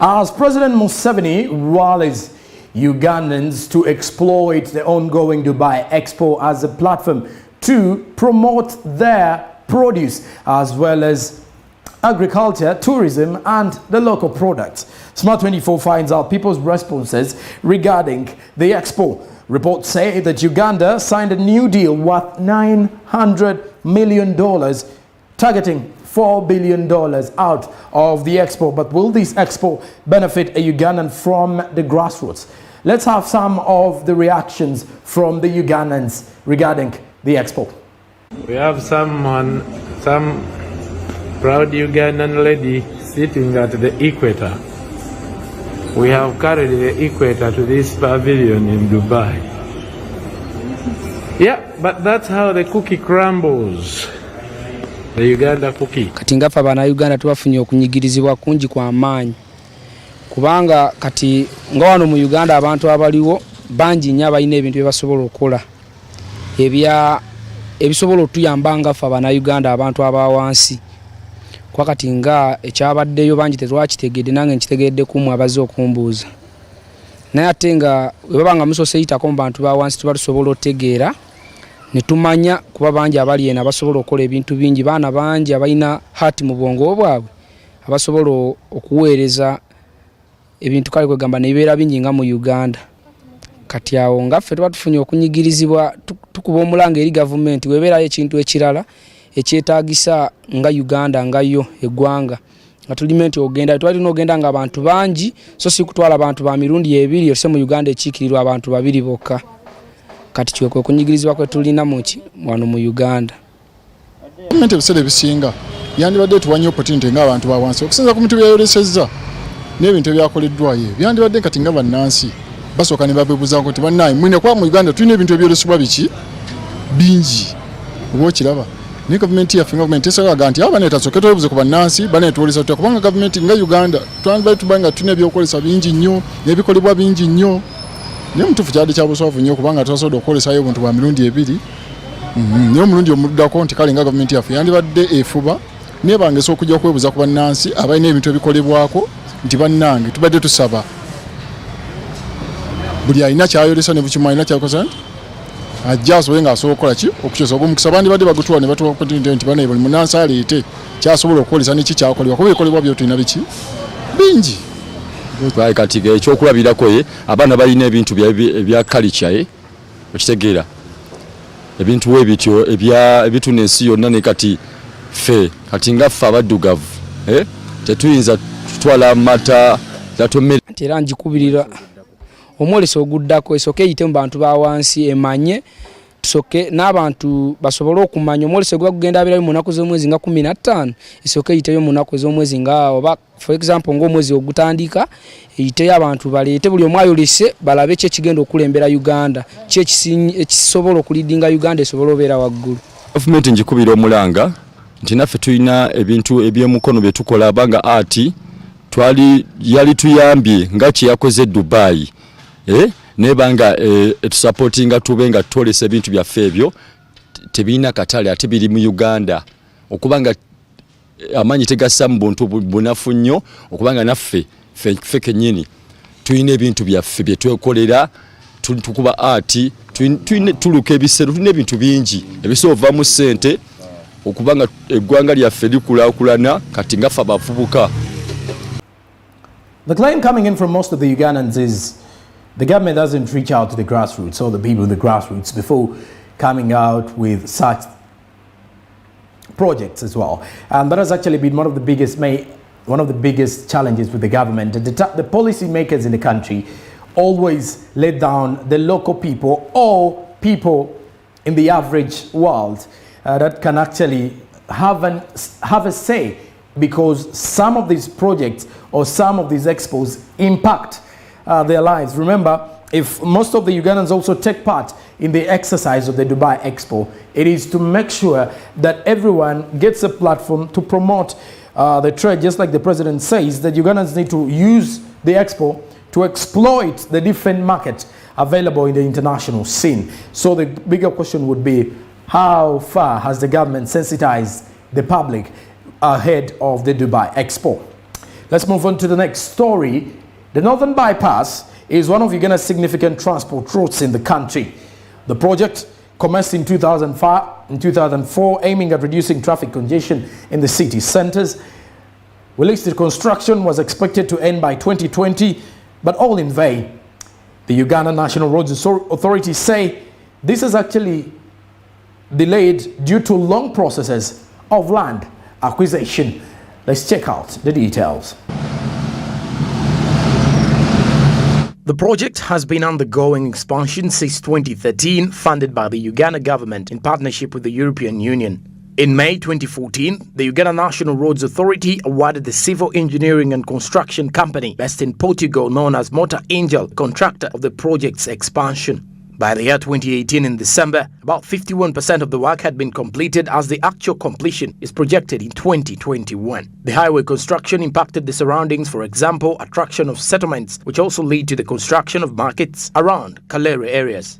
As President Museveni rallies Ugandans to exploit the ongoing Dubai Expo as a platform to promote their produce as well as agriculture, tourism and the local products. Smart 24 finds out people's responses regarding the expo. Reports say that Uganda signed a new deal worth $900 million, targeting $4 billion out of the expo. But will this expo benefit a Ugandan from the grassroots? Let's have some of the reactions from the Ugandans regarding the expo. We have some proud Ugandan lady sitting at the equator. We have carried the equator to this pavilion in Dubai. Yeah, but that's how the cookie crumbles. The Uganda cookie. Kati ngafa bana Uganda tubafunye okunyigirizibwa kungi kwa amaanyi. Kubanga kati nga wano mu Uganda abantu abaliwo bangi nnyo abalina ebintu bye basobola okukola. Ebisobola otuyamba ngafa bana Uganda abantu abawansi. Kwa kati nga ekyabaddeyo bangi tetwakitegedde nange nkitegedde kumwe abaze okumbuuza. Naye ate nga bwe baba nga musose yitako mu bantu bawansi tuba tusobola otegeera ne tumanya kuba bangi abali eno abasobola okukola ebintu bingi, baana bangi abalina hati mu bwongo bwabwe abasobola okuweereza ebintu kale kwegamba ne bibeera bingi nga mu Uganda. Kati awo ngaffe tuba tufunye okunyigirizibwa tukuba omulanga eri gavumenti webeerayo ekintu ekirala ekyetaagisa nga Uganda nga yo eggwanga nga tulimenti ogenda twalina ogenda nga abantu bangi so si kutwala abantu ba mirundi ebiri ose mu Uganda ekiikirirwa abantu babiri bokka. Kati kyokwe kunyigirizibwa kwe tulina muki wano mu Uganda. Gavumenti ebiseera ebisinga yandibadde tuwanya opportunity ng'abantu bawansi okusinza ku bintu byayolesezza n'ebintu ebyakoleddwayo byandibadde kati nga bannansi basooka ne babeebuuzaako nti bannaye mwine kwa mu Uganda tulina ebintu ebyolesebwa biki bingi oba okiraba. Ni gavumenti yaffe gavumenti esalaga nti aba netasooke twebuuze ku bannansi baneetwolesa tutya kubanga gavumenti nga Uganda twandibadde tubanga tulina ebyokukolesa bingi nnyo n'ebikolebwa bingi nnyo. Naye mutuufu kyadde kya buswavu nnyo kubanga twasobola okukolesayo obuntu bwa mirundi ebiri. Naye omulundi omuddako nti kale nga gavumenti yaffe yandibadde efuba nebangesa okujja okwebuuza ku bannansi abalina ebintu ebikolebwako nti bannange tubadde tusaba buli alina kyayolesa ne bukimu alina kyakosa nti ajja asobole ng'asobola okukola ki okukyusa ogw'omukisa bandibadde bagutuwa ne batuwa nti banaye buli munnansi aleete kyasobola okukolesa n'eki kyakolebwa kuba ebikolebwa byo tulina biki bingi. Kati ekyokulabirako ye abaana balina ebintu ebya culture okitegeera ebintu we bityo ebituna ensi yonna ne kati ffe kati nga ffe abaddugavu tetuyinza tutwala mata gatomere era njikubirira omwoleso oguddako esooke eyite mu bantu bawansi emanye tusoke n'abantu basobole okumanya omwoleso gwa kugenda abirayo mu nnaku z'omwezi nga 15 esooke eyiteyo mu nnaku ez'omwezi nga oba for example ng'omwezi ogutandika eyiteyo abantu baleete buli omu ayolese balabe ki ekigenda okulembera Uganda ki ekisobola okulidinga Uganda esobola obeera waggulu. Gavumenti njikubira omulanga nti naffe tulina ebintu eby'omukono bye tukola banga ati yali tuyambye nga kye yakoze Dubai nebanga etusupportinga tube nga tutolesa ebintu byaffe ebyo tebirina katale ate biri mu Uganda okubanga amanyi tegassa mu buntu bunafu nnyo okubanga naffe ffe kennyini tulina ebintu byaffe bye twekolera tukuba ati tuluka ebiseera tulina ebintu bingi ebisoova mu ssente okubanga eggwanga lyaffe likulaakulana kati ngaffe abavubuka. The claim coming in from most of the Ugandans is the government doesn't reach out to the grassroots or the people in the grassroots before coming out with such projects as well. And that has actually been one of the biggest challenges with the government. The policy makers in the country always let down the local people or people in the average world that can actually have a say, because some of these projects or some of these expos impact their lives. Remember, if most of the Ugandans also take part in the exercise of the Dubai Expo, it is to make sure that everyone gets a platform to promote the trade, just like the president says, that Ugandans need to use the Expo to exploit the different markets available in the international scene. So the bigger question would be, how far has the government sensitized the public ahead of the Dubai Expo? Let's move on to the next story. The Northern Bypass is one of Uganda's significant transport routes in the country. The project commenced in 2004, aiming at reducing traffic congestion in the city centers. Realistic construction was expected to end by 2020, but all in vain. The Uganda National Roads Authority say this is actually delayed due to long processes of land acquisition. Let's check out the details. The project has been undergoing expansion since 2013, funded by the Uganda government in partnership with the European Union. In May 2014, the Uganda National Roads Authority awarded the civil engineering and construction company based in Portugal known as Motor Angel contractor of the project's expansion. By the year 2018 in December, about 51% of the work had been completed as the actual completion is projected in 2021. The highway construction impacted the surroundings, for example, attraction of settlements, which also lead to the construction of markets around Kalere areas.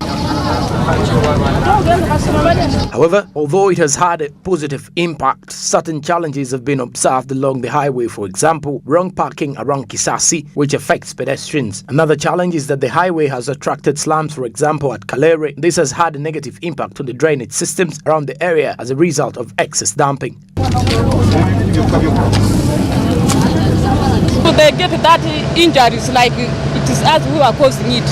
However, although it has had a positive impact, certain challenges have been observed along the highway, for example, wrong parking around Kisasi, which affects pedestrians. Another challenge is that the highway has attracted slums, for example, at Kalere. This has had a negative impact on the drainage systems around the area as a result of excess dumping. So they get that injuries like it is us who are causing it.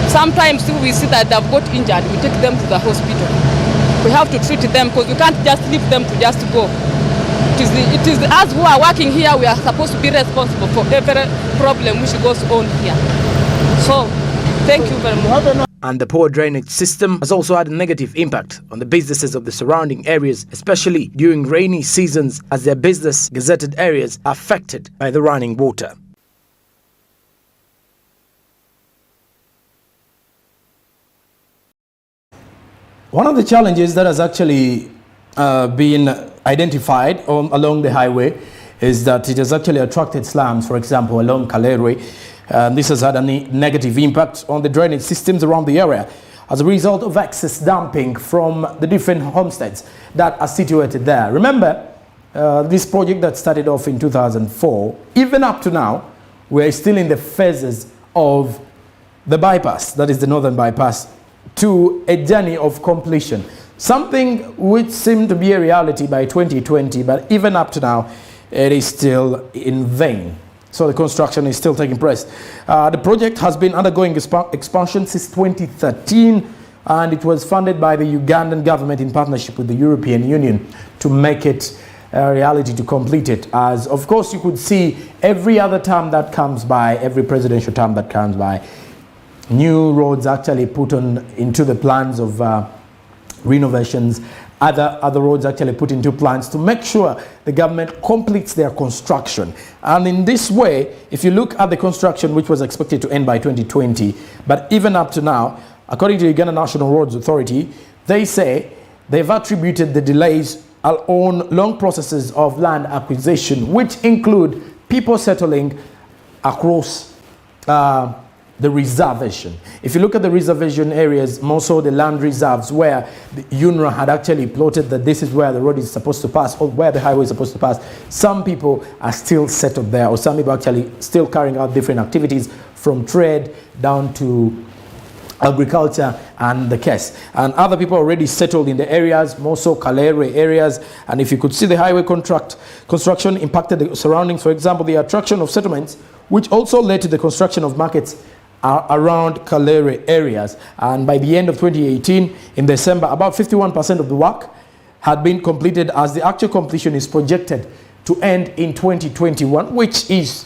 Sometimes we see that they've got injured, we take them to the hospital. We have to treat them because we can't just leave them to just go. It is us who are working here, we are supposed to be responsible for every problem which goes on here. So, thank you very much. And the poor drainage system has also had a negative impact on the businesses of the surrounding areas, especially during rainy seasons as their business gazetted areas are affected by the running water. One of the challenges that has actually been identified along the highway is that it has actually attracted slums, for example, along Kalere. This has had a negative impact on the drainage systems around the area as a result of excess dumping from the different homesteads that are situated there. Remember, this project that started off in 2004, even up to now, we're still in the phases of the bypass, that is the Northern Bypass, to a journey of completion. Something which seemed to be a reality by 2020, but even up to now, it is still in vain. So the construction is still taking place. The project has been undergoing expansion since 2013, and it was funded by the Ugandan government in partnership with the European Union to make it a reality, to complete it. As of course you could see, every other term that comes by, every presidential term that comes by, new roads actually put on into the plans of renovations. Other roads actually put into plans to make sure the government completes their construction. And in this way, if you look at the construction which was expected to end by 2020, but even up to now, according to the Uganda National Roads Authority, they say they've attributed the delays on long processes of land acquisition, which include people settling across the reservation. If you look at the reservation areas, more so the land reserves where the UNRA had actually plotted that this is where the road is supposed to pass or where the highway is supposed to pass, some people are still settled there, or some people actually still carrying out different activities from trade down to agriculture and the case. And other people already settled in the areas, more so Kalere areas. And if you could see the highway construction impacted the surroundings, for example, the attraction of settlements, which also led to the construction of markets around Kalere areas. And by the end of 2018, in December, about 51% of the work had been completed, as the actual completion is projected to end in 2021, which is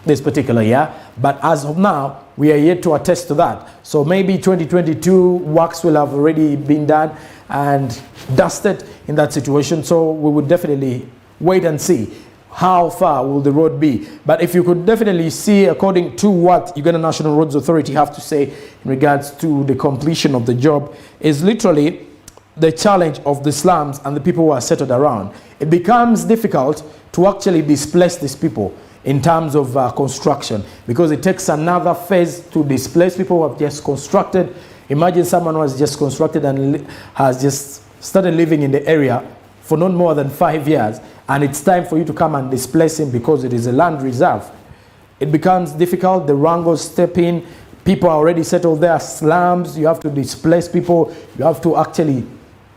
this particular year. But as of now, we are yet to attest to that. So maybe 2022 works will have already been done and dusted in that situation. So we would definitely wait and see how far will the road be. But if you could definitely see, according to what Uganda National Roads Authority have to say in regards to the completion of the job, is literally the challenge of the slums and the people who are settled around. It becomes difficult to actually displace these people in terms of construction, because it takes another phase to displace people who have just constructed. Imagine someone who has just constructed and has just started living in the area for not more than 5 years, and it's time for you to come and displace him because it is a land reserve, it becomes difficult. The Rangos step in. People are already settled there, slums. You have to displace people. You have to actually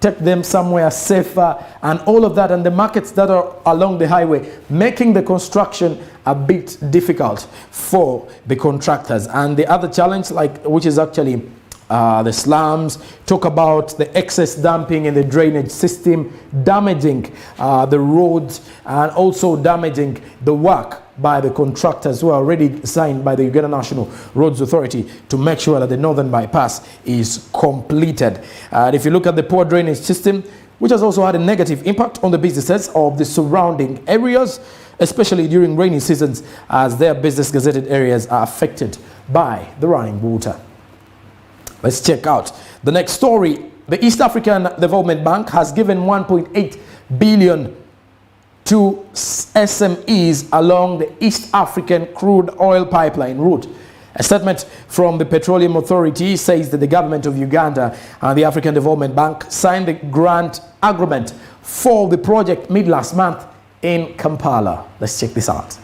take them somewhere safer and all of that. And the markets that are along the highway, making the construction a bit difficult for the contractors. And the other challenge, which is actually the slums, talk about the excess dumping in the drainage system, damaging the roads and also damaging the work by the contractors who are already signed by the Uganda National Roads Authority to make sure that the northern bypass is completed. And if you look at the poor drainage system, which has also had a negative impact on the businesses of the surrounding areas, especially during rainy seasons, as their business gazetted areas are affected by the running water. Let's check out the next story. The East African Development Bank has given 1.8 billion to SMEs along the East African crude oil pipeline route. A statement from the Petroleum Authority says that the government of Uganda and the African Development Bank signed the grant agreement for the project mid last month in Kampala. Let's check this out.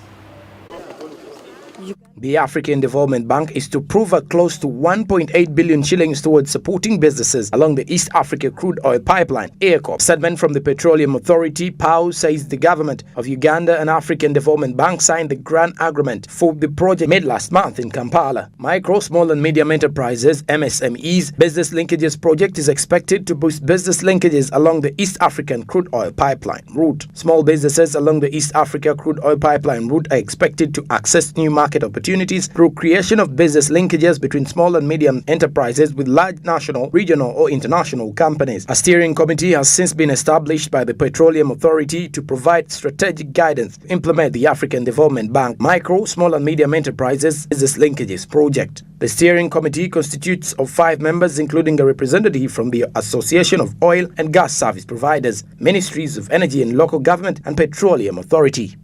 The African Development Bank is to provide close to 1.8 billion shillings towards supporting businesses along the East Africa crude oil pipeline, EACOP. Statement from the Petroleum Authority, PAU, says the government of Uganda and African Development Bank signed the grant agreement for the project made last month in Kampala. Micro, small and medium enterprises, MSMEs, business linkages project is expected to boost business linkages along the East African crude oil pipeline route. Small businesses along the East Africa crude oil pipeline route are expected to access new market opportunities through creation of business linkages between small and medium enterprises with large national, regional or international companies. A steering committee has since been established by the Petroleum Authority to provide strategic guidance to implement the African Development Bank Micro, Small and Medium Enterprises Business Linkages project. The steering committee constitutes of 5 members, including a representative from the Association of Oil and Gas Service Providers, Ministries of Energy and Local Government and Petroleum Authority.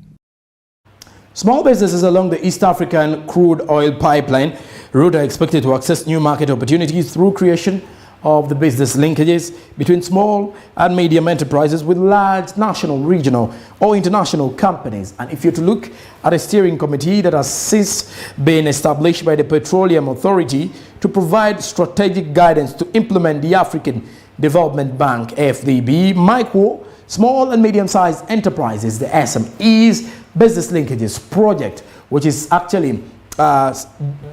Small businesses along the East African crude oil pipeline route are expected to access new market opportunities through creation of the business linkages between small and medium enterprises with large national, regional or international companies. And if you're to look at a steering committee that has since been established by the Petroleum Authority to provide strategic guidance to implement the African Development Bank, FDB, micro, small and medium-sized enterprises, the SMEs, business linkages project, which is actually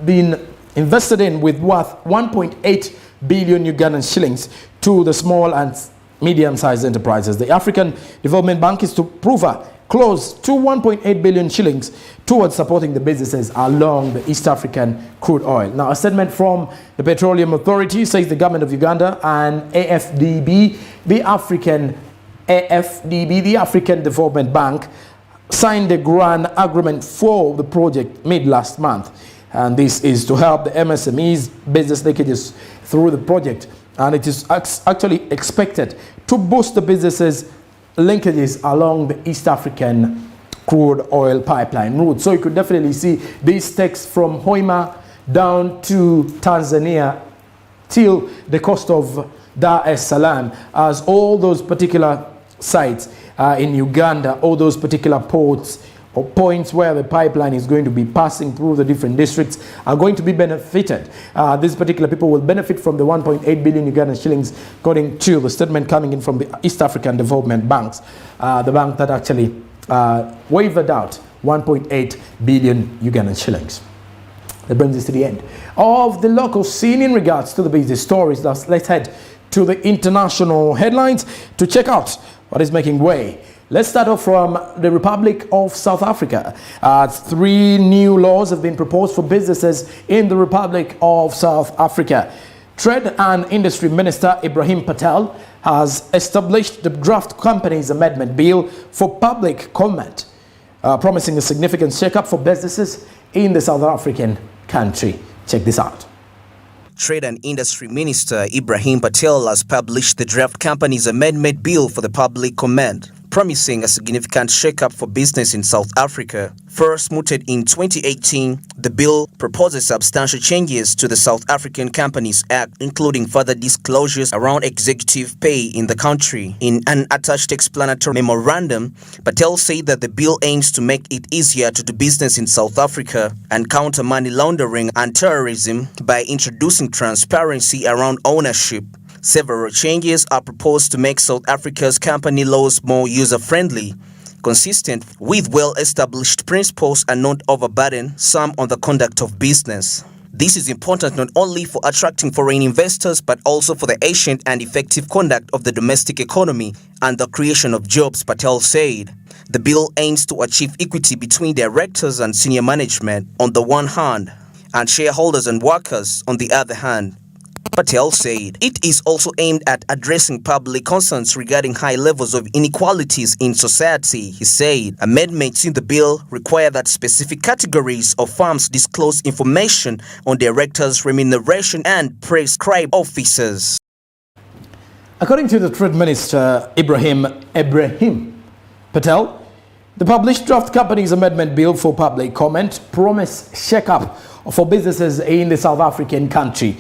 been invested in with worth 1.8 billion Ugandan shillings to the small and medium-sized enterprises. The African Development Bank is to provide close to 1.8 billion shillings towards supporting the businesses along the East African crude oil. Now, a statement from the Petroleum Authority says the government of Uganda and AFDB, the African Development Bank, signed a grant agreement for the project mid last month, and this is to help the MSMEs business linkages through the project, and it is actually expected to boost the businesses linkages along the East African crude oil pipeline route. So you could definitely see these takes from Hoima down to Tanzania till the coast of Dar es Salaam, as all those particular sites in Uganda, all those particular ports or points where the pipeline is going to be passing through the different districts are going to be benefited. These particular people will benefit from the 1.8 billion Ugandan shillings, according to the statement coming in from the East African Development Banks, the bank that actually waived out 1.8 billion Ugandan shillings. That brings us to the end of the local scene in regards to the business stories. Let's head to the international headlines to check out what is making way. Let's start off from the Republic of South Africa. 3 new laws have been proposed for businesses in the Republic of South Africa. Trade and Industry Minister Ibrahim Patel has established the Draft Companies Amendment Bill for public comment, promising a significant shake-up for businesses in the South African country. Check this out. Trade and Industry Minister Ibrahim Patel has published the Draft Companies Amendment Bill for the public comment, promising a significant shake-up for business in South Africa. First mooted in 2018, the bill proposes substantial changes to the South African Companies Act, including further disclosures around executive pay in the country. In an attached explanatory memorandum, Patel said that the bill aims to make it easier to do business in South Africa and counter money laundering and terrorism by introducing transparency around ownership. Several changes are proposed to make South Africa's company laws more user-friendly, consistent with well-established principles and not overburden some on the conduct of business. This is important not only for attracting foreign investors but also for the efficient and effective conduct of the domestic economy and the creation of jobs, Patel said. The bill aims to achieve equity between directors and senior management on the one hand and shareholders and workers on the other hand. Patel said it is also aimed at addressing public concerns regarding high levels of inequalities in society. He said amendments in the bill require that specific categories of firms disclose information on directors' remuneration and prescribe officers. According to the Trade Minister Ibrahim Patel, the published draft Companies Amendment Bill for public comment promised shake-up for businesses in the South African country.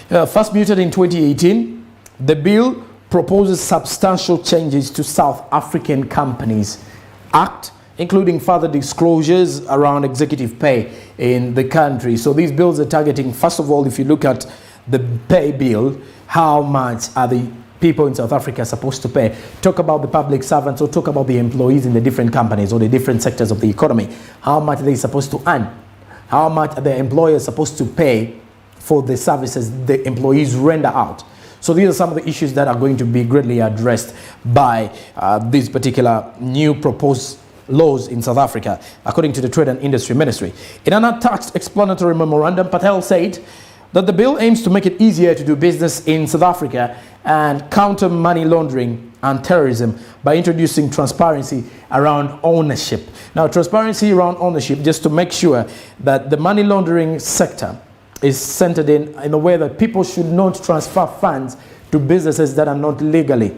First mooted in 2018, the bill proposes substantial changes to South African Companies Act, including further disclosures around executive pay in the country. So these bills are targeting, first of all, if you look at the pay bill, how much are the people in South Africa supposed to pay? Talk about the public servants or talk about the employees in the different companies or the different sectors of the economy. How much are they supposed to earn? How much are the employers supposed to pay for the services the employees render out? So these are some of the issues that are going to be greatly addressed by these particular new proposed laws in South Africa, according to the Trade and Industry Ministry. In an attached explanatory memorandum, Patel said that the bill aims to make it easier to do business in South Africa and counter money laundering and terrorism by introducing transparency around ownership. Now, transparency around ownership, just to make sure that the money laundering sector is centered in a way that people should not transfer funds to businesses that are not legally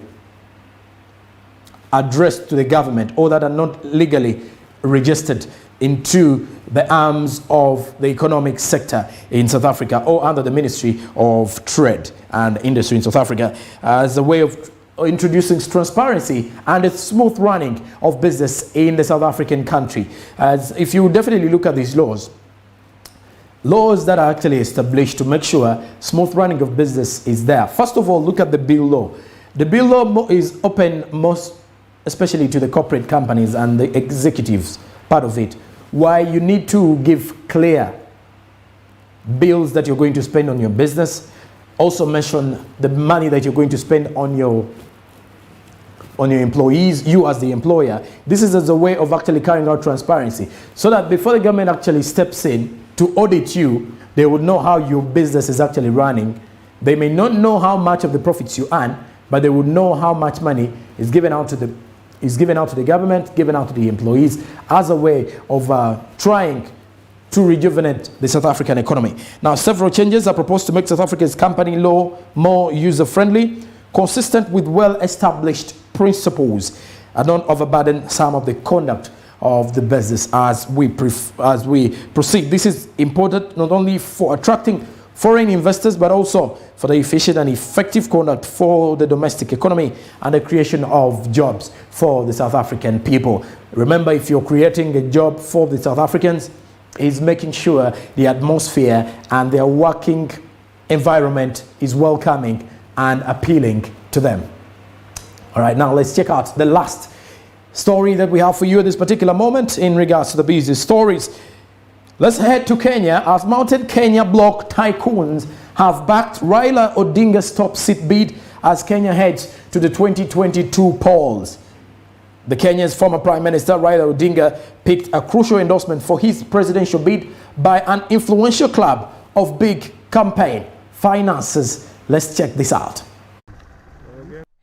addressed to the government or that are not legally registered into the arms of the economic sector in South Africa or under the Ministry of Trade and Industry in South Africa as a way of introducing transparency and a smooth running of business in the South African country. As if you definitely look at these laws that are actually established to make sure smooth running of business is there. First of all, look at the bill law. The bill law is open most especially to the corporate companies and the executives part of it, why you need to give clear bills that you're going to spend on your business. Also mention the money that you're going to spend on your employees, you as the employer. This is as a way of actually carrying out transparency so that before the government actually steps in to audit you, they would know how your business is actually running. They may not know how much of the profits you earn, but they would know how much money is given out to the government, given out to the employees as a way of trying to rejuvenate the South African economy. Now, several changes are proposed to make South Africa's company law more user-friendly, consistent with well-established principles, and don't overburden some of the conduct of the business as we proceed. This is important not only for attracting foreign investors, but also for the efficient and effective conduct for the domestic economy and the creation of jobs for the South African people. Remember, if you're creating a job for the South Africans, is making sure the atmosphere and their working environment is welcoming and appealing to them. All right, now let's check out the last story that we have for you at this particular moment in regards to the busy stories. Let's head to Kenya as Mountain Kenya bloc tycoons have backed Raila Odinga's top seat bid as Kenya heads to the 2022 polls. The Kenya's former Prime Minister Raila Odinga picked a crucial endorsement for his presidential bid by an influential club of big campaign finances. Let's check this out.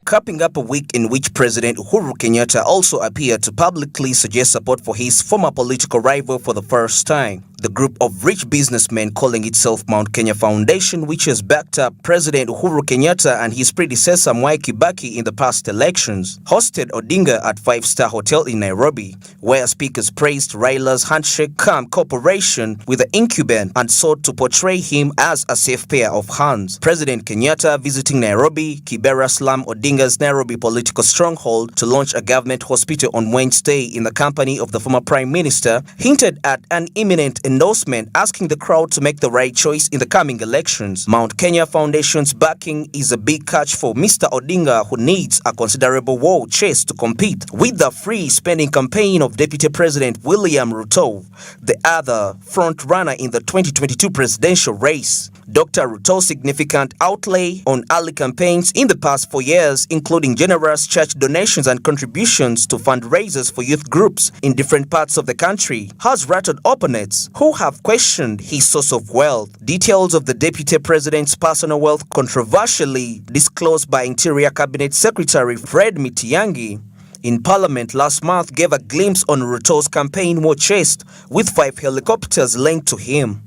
Capping up a week in which President Uhuru Kenyatta also appeared to publicly suggest support for his former political rival for the first time, The group of rich businessmen calling itself Mount Kenya Foundation, which has backed up President Uhuru Kenyatta and his predecessor Mwai Kibaki in the past elections, hosted Odinga at Five-Star Hotel in Nairobi, where speakers praised Raila's handshake calm cooperation with the incumbent and sought to portray him as a safe pair of hands. President Kenyatta visiting Nairobi, Kibera slammed Odinga's Nairobi political stronghold to launch a government hospital on Wednesday in the company of the former Prime Minister, hinted at an imminent endorsement, asking the crowd to make the right choice in the coming elections. Mount Kenya Foundation's backing is a big catch for Mr. Odinga, who needs a considerable war chest to compete with the free spending campaign of Deputy President William Ruto, the other front runner in the 2022 presidential race. Dr. Ruto's significant outlay on early campaigns in the past 4 years, including generous church donations and contributions to fundraisers for youth groups in different parts of the country, has rattled opponents who have questioned his source of wealth. Details of the Deputy President's personal wealth, controversially disclosed by Interior Cabinet Secretary Fred Matiang'i in Parliament last month, gave a glimpse on Ruto's campaign war chest with 5 helicopters linked to him.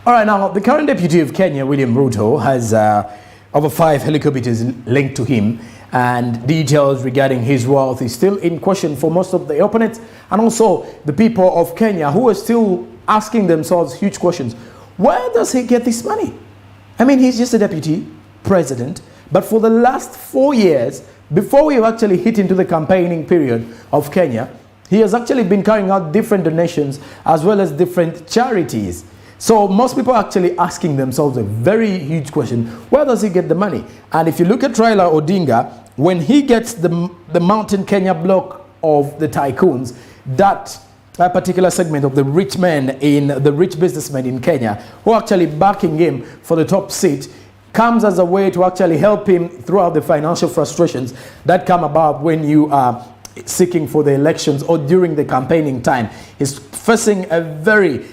All right, now, the current deputy of Kenya, William Ruto, has over 5 helicopters linked to him, and details regarding his wealth is still in question for most of the opponents and also the people of Kenya, who are still asking themselves huge questions. Where does he get this money? I mean, he's just a deputy president, but for the last 4 years, before we actually hit into the campaigning period of Kenya, he has actually been carrying out different donations as well as different charities. So most people are actually asking themselves a very huge question: where does he get the money? And if you look at Raila Odinga, when he gets the Mountain Kenya block of the tycoons, that particular segment of the rich men the rich businessmen in Kenya who are actually backing him for the top seat, comes as a way to actually help him throughout the financial frustrations that come about when you are seeking for the elections or during the campaigning time. He's facing a very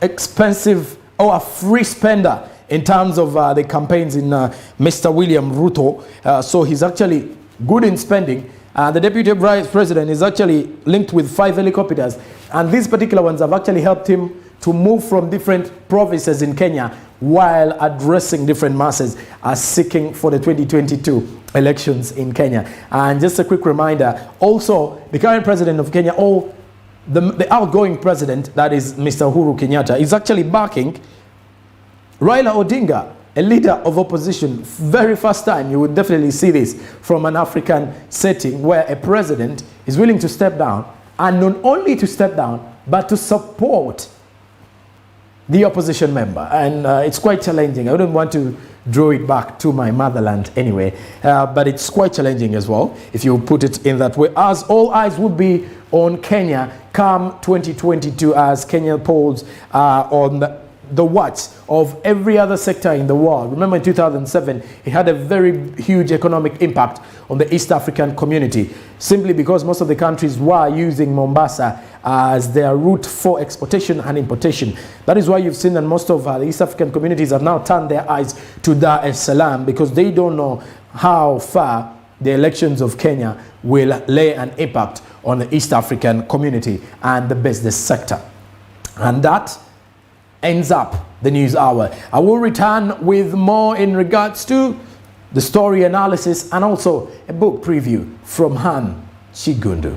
expensive or a free spender in terms of the campaigns in Mr. William Ruto. So he's actually good in spending. The Deputy Vice President is actually linked with 5 helicopters. And these particular ones have actually helped him to move from different provinces in Kenya while addressing different masses as seeking for the 2022 elections in Kenya. And just a quick reminder, also the current president of Kenya, the outgoing president, that is Mr. Uhuru Kenyatta, is actually backing Raila Odinga, a leader of opposition. Very first time you would definitely see this from an African setting where a president is willing to step down, and not only to step down, but to support the opposition member. And it's quite challenging. I wouldn't want to draw it back to my motherland anyway, but it's quite challenging as well if you put it in that way, as all eyes would be on Kenya come 2022, as Kenya polls on the watch of every other sector in the world. Remember, in 2007, it had a very huge economic impact on the East African community, simply because most of the countries were using Mombasa as their route for exportation and importation. That is why you've seen that most of the East African communities have now turned their eyes to Dar es Salaam, because they don't know how far the elections of Kenya will lay an impact on the East African community and the business sector. And that ends up the news hour. I will return with more in regards to the story analysis and also a book preview from Han Chigundu.